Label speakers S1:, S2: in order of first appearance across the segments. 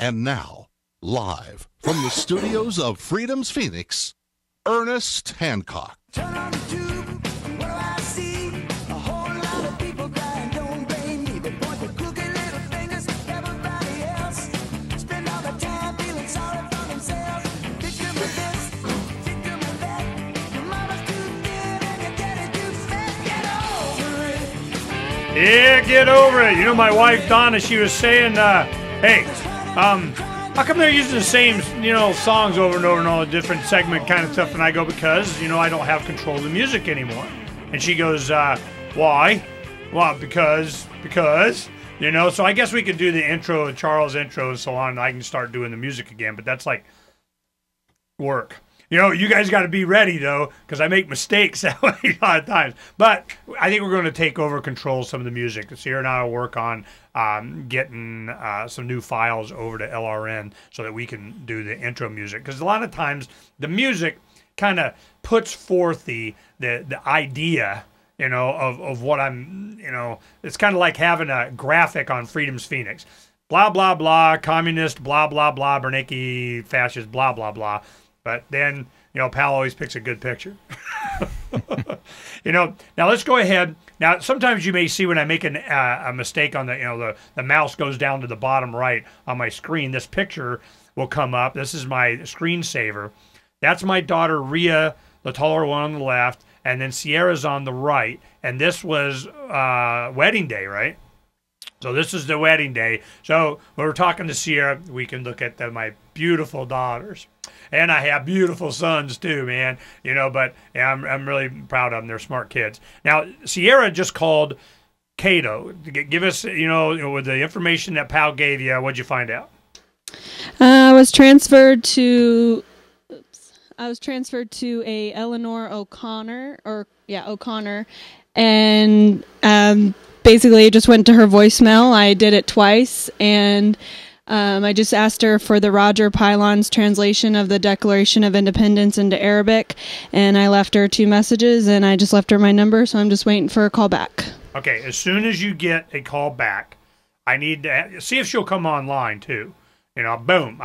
S1: And now, live from the studios of Freedom's Phoenix, Ernest Hancock.
S2: Turn on the tube, what do I see? A whole lot of people crying, don't blame me. They point their crooked little fingers at everybody else. Spend all the time feeling sorry for themselves. Victim of this, victim of that. Your mama's too thin and your daddy too fat. Get over it.
S3: Yeah, get over it. You know, my wife, Donna, she was saying, hey, how come they're using the same, songs over and over and all the different segment kind of stuff? And I go, because, I don't have control of the music anymore. And she goes, why? Well, because, so I guess we could do the intro, Charles' intro and so on, and I can start doing the music again, but that's like work. You guys got to be ready, though, because I make mistakes a lot of times. But I think we're going to take over control some of the music. Sierra and I will work on getting some new files over to LRN so that we can do the intro music. Because a lot of times the music kind of puts forth the idea, of what I'm, it's kind of like having a graphic on Freedom's Phoenix. Blah, blah, blah, communist, blah, blah, blah, Bernanke, fascist, blah, blah, blah. But then, Powell always picks a good picture. Now let's go ahead. Now, sometimes you may see when I make a mistake on the mouse goes down to the bottom right on my screen. This picture will come up. This is my screensaver. That's my daughter, Rhea, the taller one on the left, and then Sierra's on the right. And this was wedding day, right? So this is the wedding day. So when we're talking to Sierra, we can look at my beautiful daughters. And I have beautiful sons too, man. But yeah, I'm really proud of them. They're smart kids. Now, Sierra just called Cato. Give us, with the information that Powell gave you, what'd you find out?
S4: I was transferred to a Eleanor O'Connor, and basically, it just went to her voicemail. I did it twice, and I just asked her for the Roger Pylon's translation of the Declaration of Independence into Arabic, and I left her 2 messages, and I just left her my number, so I'm just waiting for a call back.
S3: Okay, as soon as you get a call back, I need to see if she'll come online, too. Boom.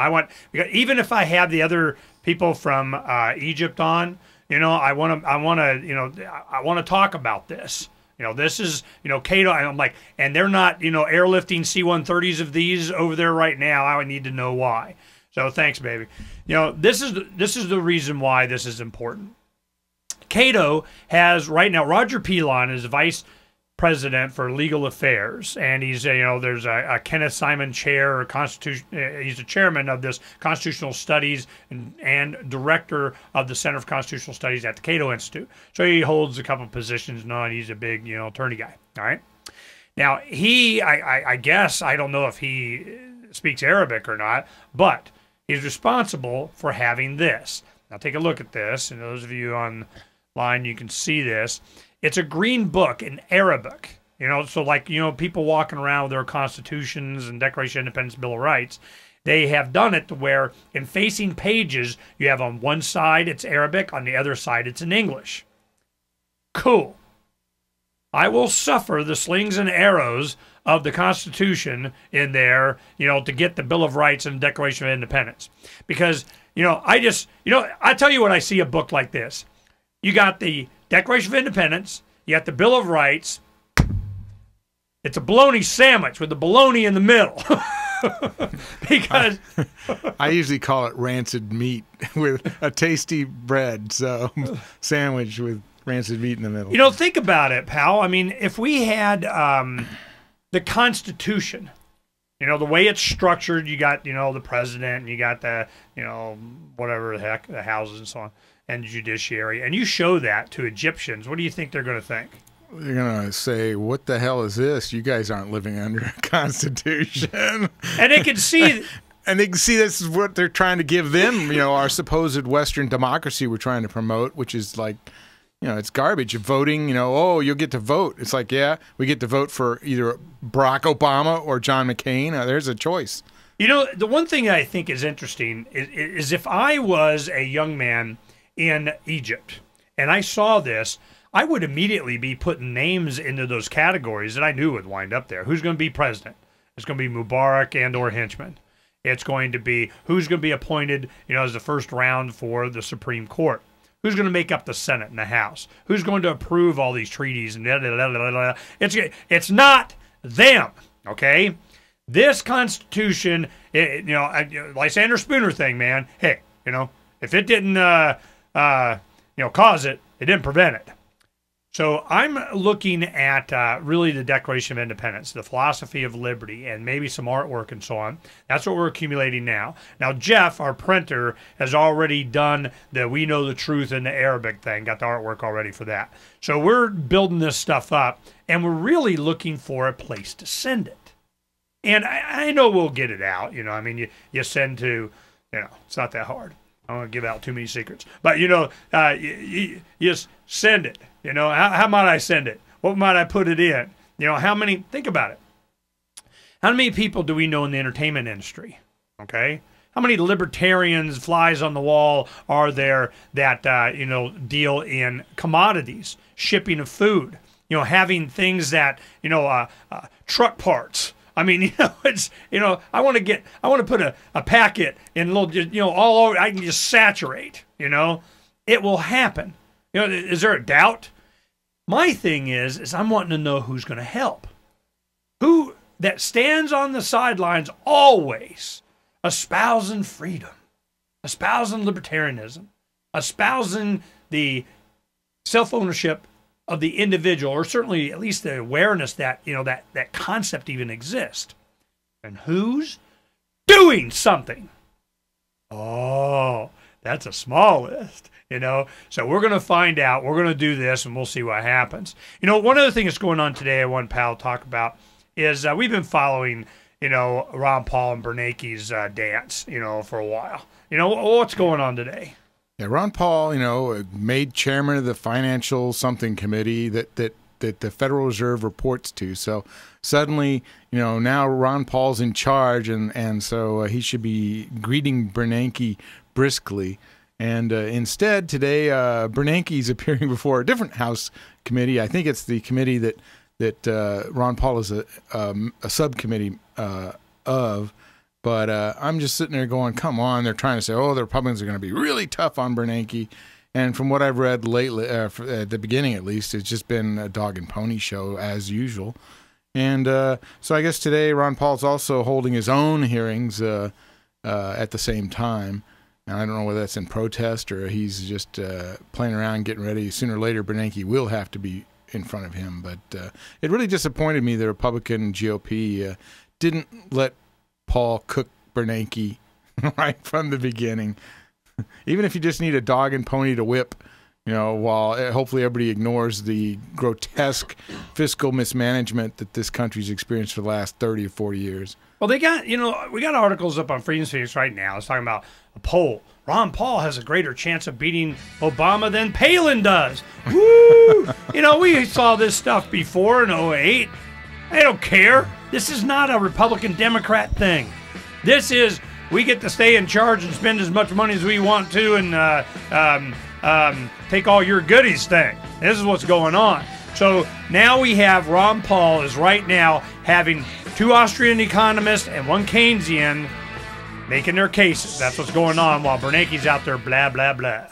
S3: Because even if I have the other people from Egypt on, I want to talk about this. This is, Cato, and I'm like, and they're not, airlifting C-130s of these over there right now. I would need to know why. So thanks, baby. This is the reason why this is important. Cato has right now, Roger Pilon is vice president for legal affairs, and he's there's a Kenneth Simon chair or constitution. He's the chairman of this constitutional studies and director of the Center for Constitutional Studies at the Cato Institute. So he holds a couple of positions, and he's a big attorney guy. All right. Now I guess I don't know if he speaks Arabic or not, but he's responsible for having this. Now take a look at this, and those of you online, you can see this. It's a green book in Arabic, so like, people walking around with their constitutions and Declaration of Independence, Bill of Rights, they have done it to where in facing pages, you have on one side it's Arabic, on the other side it's in English. Cool. I will suffer the slings and arrows of the Constitution in there, to get the Bill of Rights and Declaration of Independence. Because, I tell you when I see a book like this, you got the Declaration of Independence, you got the Bill of Rights. It's a bologna sandwich with the bologna in the middle. Because
S5: I usually call it rancid meat with a tasty bread, so sandwich with rancid meat in the middle.
S3: Think about it, pal. I mean, if we had the Constitution, the way it's structured, you got, the president, and you got the, whatever the heck, the houses and so on, and judiciary, and you show that to Egyptians, what do you think they're going to think?
S5: They're going to say, what the hell is this? You guys aren't living under a constitution.
S3: And they can see...
S5: And they can see this is what they're trying to give them, our supposed Western democracy we're trying to promote, which is like, it's garbage. Voting, you'll get to vote. It's like, yeah, we get to vote for either Barack Obama or John McCain. There's a choice.
S3: The one thing that I think is interesting is if I was a young man in Egypt and I saw this, I would immediately be putting names into those categories that I knew would wind up there. Who's going to be president? It's going to be Mubarak and or Henchman. It's going to be who's going to be appointed, as the first round for the Supreme Court. Who's going to make up the Senate and the House? Who's going to approve all these treaties? And it's not them, okay? This Constitution, Lysander Spooner thing, man. Hey, if it didn't, cause it, it didn't prevent it. So I'm looking at really the Declaration of Independence, the philosophy of liberty, and maybe some artwork and so on. That's what we're accumulating now. Now, Jeff, our printer, has already done the We Know the Truth in the Arabic thing, got the artwork already for that. So we're building this stuff up, and we're really looking for a place to send it. And I know we'll get it out. You send to, it's not that hard. I don't want to give out too many secrets. But, you just send it. How might I send it? What might I put it in? Think about it. How many people do we know in the entertainment industry? Okay? How many libertarians, flies on the wall are there that, deal in commodities, shipping of food, having things that, truck parts. I mean, it's, I want to put a packet in a little, all over, I can just saturate, it will happen. Is there a doubt? My thing is I'm wanting to know who's going to help. Who that stands on the sidelines always espousing freedom, espousing libertarianism, espousing the self-ownership of the individual, or certainly at least the awareness that, that concept even exists. And who's doing something? Oh, that's a small list. So we're going to find out. We're going to do this, and we'll see what happens. One other thing that's going on today I want Powell to talk about is we've been following, Ron Paul and Bernanke's dance, for a while. What's going on today?
S5: Yeah, Ron Paul, made chairman of the Financial Something Committee that the Federal Reserve reports to. So suddenly, now Ron Paul's in charge, and so he should be greeting Bernanke briskly. And instead, today, Bernanke's appearing before a different House committee. I think it's the committee that Ron Paul is a subcommittee of. But I'm just sitting there going, come on. They're trying to say, the Republicans are going to be really tough on Bernanke. And from what I've read lately, at the beginning at least, it's just been a dog and pony show as usual. And so I guess today Ron Paul's also holding his own hearings at the same time. Now, I don't know whether that's in protest or he's just playing around, getting ready. Sooner or later, Bernanke will have to be in front of him. But it really disappointed me the Republican GOP didn't let Paul cook Bernanke right from the beginning. Even if you just need a dog and pony to whip, while hopefully everybody ignores the grotesque fiscal mismanagement that this country's experienced for the last 30 or 40 years.
S3: Well, we got articles up on Freedom's Phoenix right now. It's talking about a poll. Ron Paul has a greater chance of beating Obama than Palin does. Woo! We saw this stuff before in 2008. They don't care. This is not a Republican-Democrat thing. This is, we get to stay in charge and spend as much money as we want to and take all your goodies thing. This is what's going on. So now we have Ron Paul is right now having 2 Austrian economists and 1 Keynesian making their cases. That's what's going on while Bernanke's out there blah, blah, blah.